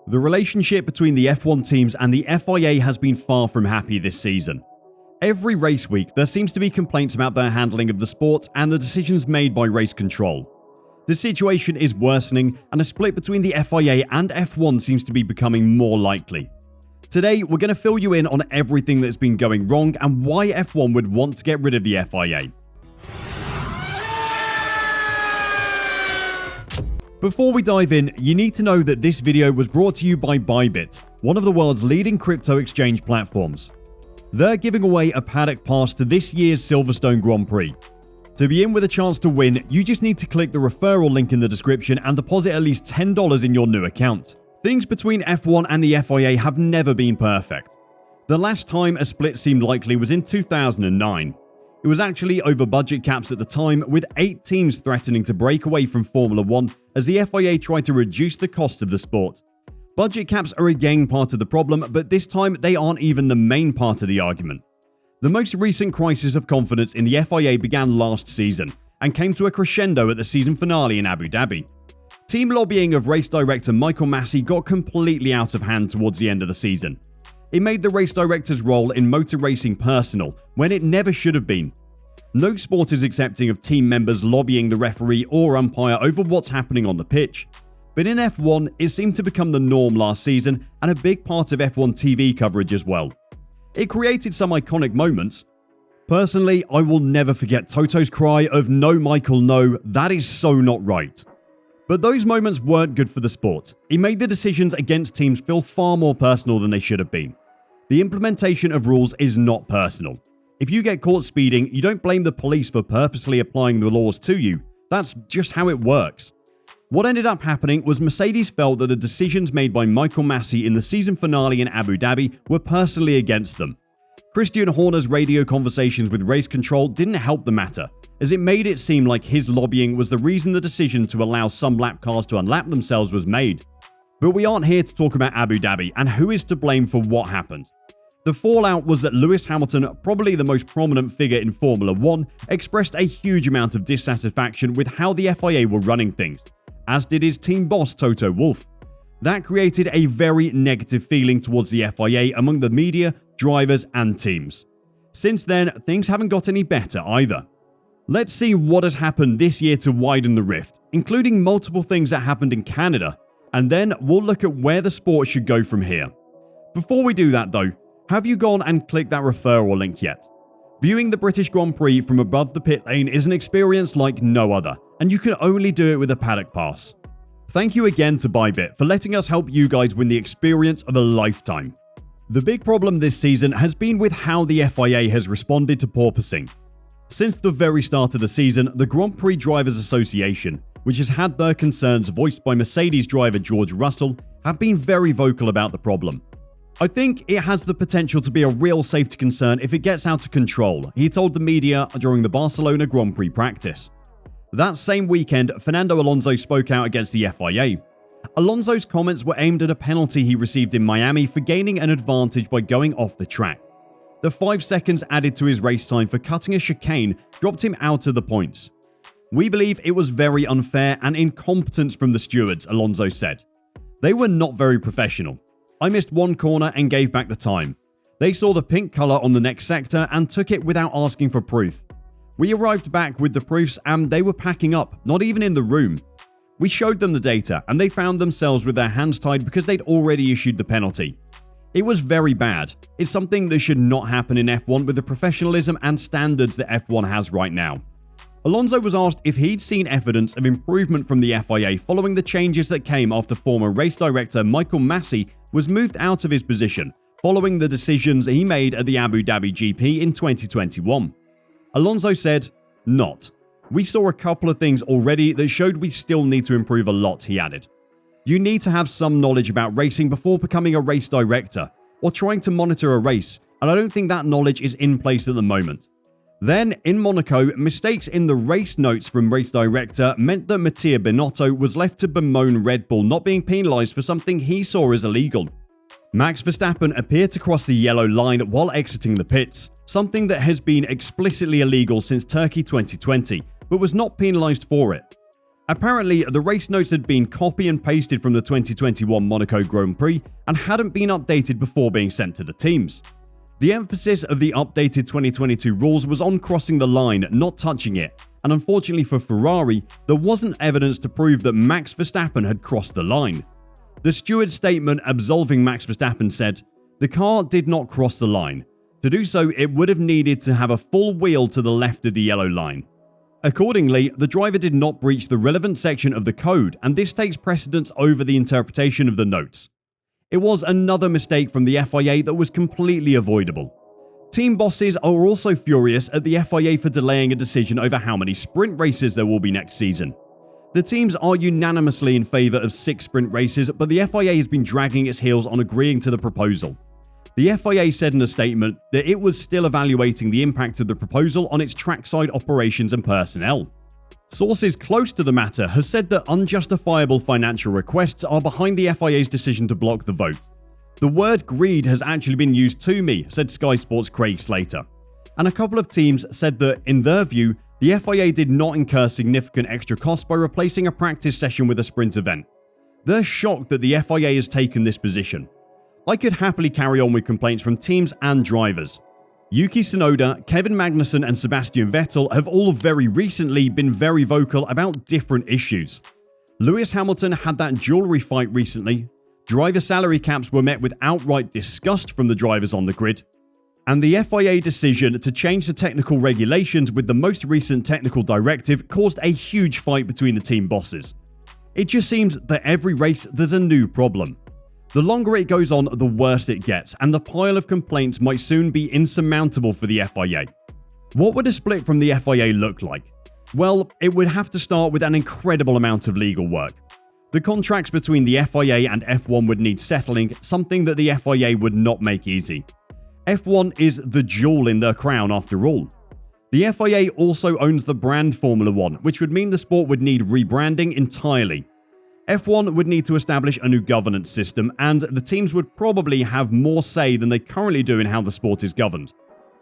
The relationship between the F1 teams and the FIA has been far from happy this season. Every race week, there seems to be complaints about their handling of the sport and the decisions made by race control. The situation is worsening, and a split between the FIA and F1 seems to be becoming more likely. Today, we're going to fill you in on everything that's been going wrong and why F1 would want to get rid of the FIA. Before we dive in, you need to know that this video was brought to you by Bybit, one of the world's leading crypto exchange platforms. They're giving away a paddock pass to this year's Silverstone Grand Prix. To be in with a chance to win, you just need to click the referral link in the description and deposit at least $10 in your new account. Things between F1 and the FIA have never been perfect. The last time a split seemed likely was in 2009. It was actually over budget caps at the time, with 8 teams threatening to break away from Formula 1 as the FIA tried to reduce the cost of the sport. Budget caps are again part of the problem, but this time they aren't even the main part of the argument. The most recent crisis of confidence in the FIA began last season and came to a crescendo at the season finale in Abu Dhabi. Team lobbying of race director Michael Masi got completely out of hand towards the end of the season. It made the race director's role in motor racing personal, when it never should have been. No sport is accepting of team members lobbying the referee or umpire over what's happening on the pitch. But in F1, it seemed to become the norm last season and a big part of F1 TV coverage as well. It created some iconic moments. Personally, I will never forget Toto's cry of "No, Michael, no, that is so not right." But those moments weren't good for the sport. It made the decisions against teams feel far more personal than they should have been. The implementation of rules is not personal. If you get caught speeding, you don't blame the police for purposely applying the laws to you. That's just how it works. What ended up happening was Mercedes felt that the decisions made by Michael Masi in the season finale in Abu Dhabi were personally against them. Christian Horner's radio conversations with race control didn't help the matter, as it made it seem like his lobbying was the reason the decision to allow some lap cars to unlap themselves was made. But we aren't here to talk about Abu Dhabi and who is to blame for what happened. The fallout was that Lewis Hamilton, probably the most prominent figure in Formula 1, expressed a huge amount of dissatisfaction with how the FIA were running things, as did his team boss Toto Wolff. That created a very negative feeling towards the FIA among the media, drivers and teams. Since then, things haven't got any better either. Let's see what has happened this year to widen the rift, including multiple things that happened in Canada, and then we'll look at where the sport should go from here. Before we do that though, have you gone and clicked that referral link yet? Viewing the British Grand Prix from above the pit lane is an experience like no other, and you can only do it with a paddock pass. Thank you again to Bybit for letting us help you guys win the experience of a lifetime. The big problem this season has been with how the FIA has responded to porpoising. Since the very start of the season, the Grand Prix Drivers Association, which has had their concerns voiced by Mercedes driver George Russell, have been very vocal about the problem. "I think it has the potential to be a real safety concern if it gets out of control," he told the media during the Barcelona Grand Prix practice. That same weekend, Fernando Alonso spoke out against the FIA. Alonso's comments were aimed at a penalty he received in Miami for gaining an advantage by going off the track. The 5 seconds added to his race time for cutting a chicane dropped him out of the points. "We believe it was very unfair and incompetence from the stewards," Alonso said. "They were not very professional. I missed one corner and gave back the time. They saw the pink colour on the next sector and took it without asking for proof. We arrived back with the proofs and they were packing up, not even in the room. We showed them the data and they found themselves with their hands tied because they'd already issued the penalty. It was very bad. It's something that should not happen in F1 with the professionalism and standards that F1 has right now." Alonso was asked if he'd seen evidence of improvement from the FIA following the changes that came after former race director Michael Masi was moved out of his position following the decisions he made at the Abu Dhabi GP in 2021. Alonso said, "Not. We saw a couple of things already that showed we still need to improve a lot," he added. "You need to have some knowledge about racing before becoming a race director or trying to monitor a race, and I don't think that knowledge is in place at the moment." Then, in Monaco, mistakes in the race notes from race director meant that Mattia Binotto was left to bemoan Red Bull not being penalised for something he saw as illegal. Max Verstappen appeared to cross the yellow line while exiting the pits, something that has been explicitly illegal since Turkey 2020, but was not penalised for it. Apparently, the race notes had been copy and pasted from the 2021 Monaco Grand Prix and hadn't been updated before being sent to the teams. The emphasis of the updated 2022 rules was on crossing the line, not touching it, and unfortunately for Ferrari, there wasn't evidence to prove that Max Verstappen had crossed the line. The steward's statement absolving Max Verstappen said, "The car did not cross the line. To do so, it would have needed to have a full wheel to the left of the yellow line." Accordingly, the driver did not breach the relevant section of the code, and this takes precedence over the interpretation of the notes. It was another mistake from the FIA that was completely avoidable. Team bosses are also furious at the FIA for delaying a decision over how many sprint races there will be next season. The teams are unanimously in favour of 6 sprint races, but the FIA has been dragging its heels on agreeing to the proposal. The FIA said in a statement that it was still evaluating the impact of the proposal on its trackside operations and personnel. Sources close to the matter have said that unjustifiable financial requests are behind the FIA's decision to block the vote. "The word greed has actually been used to me," said Sky Sports' Craig Slater. And a couple of teams said that, in their view, the FIA did not incur significant extra costs by replacing a practice session with a sprint event. They're shocked that the FIA has taken this position. I could happily carry on with complaints from teams and drivers. Yuki Tsunoda, Kevin Magnussen and Sebastian Vettel have all very recently been very vocal about different issues. Lewis Hamilton had that jewellery fight recently, driver salary caps were met with outright disgust from the drivers on the grid, and the FIA decision to change the technical regulations with the most recent technical directive caused a huge fight between the team bosses. It just seems that every race there's a new problem. The longer it goes on, the worse it gets, and the pile of complaints might soon be insurmountable for the FIA. What would a split from the FIA look like? Well, it would have to start with an incredible amount of legal work. The contracts between the FIA and F1 would need settling, something that the FIA would not make easy. F1 is the jewel in their crown after all. The FIA also owns the brand Formula 1, which would mean the sport would need rebranding entirely. F1 would need to establish a new governance system, and the teams would probably have more say than they currently do in how the sport is governed.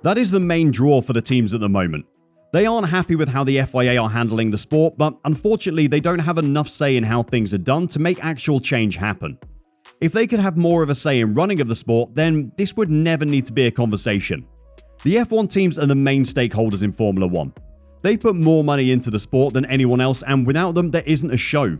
That is the main draw for the teams at the moment. They aren't happy with how the FIA are handling the sport, but unfortunately they don't have enough say in how things are done to make actual change happen. If they could have more of a say in running of the sport, then this would never need to be a conversation. The F1 teams are the main stakeholders in Formula 1. They put more money into the sport than anyone else, and without them there isn't a show.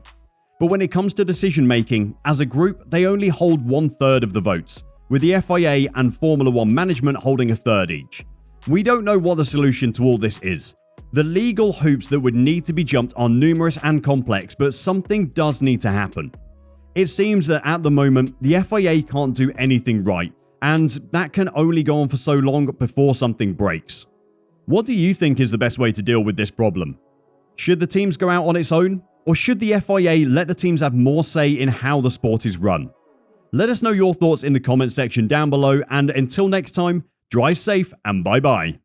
But when it comes to decision making, as a group, they only hold 1/3 of the votes, with the FIA and Formula 1 management holding 1/3 each. We don't know what the solution to all this is. The legal hoops that would need to be jumped are numerous and complex, but something does need to happen. It seems that at the moment, the FIA can't do anything right, and that can only go on for so long before something breaks. What do you think is the best way to deal with this problem? Should the teams go out on its own? Or should the FIA let the teams have more say in how the sport is run? Let us know your thoughts in the comment section down below, and until next time, drive safe and bye-bye.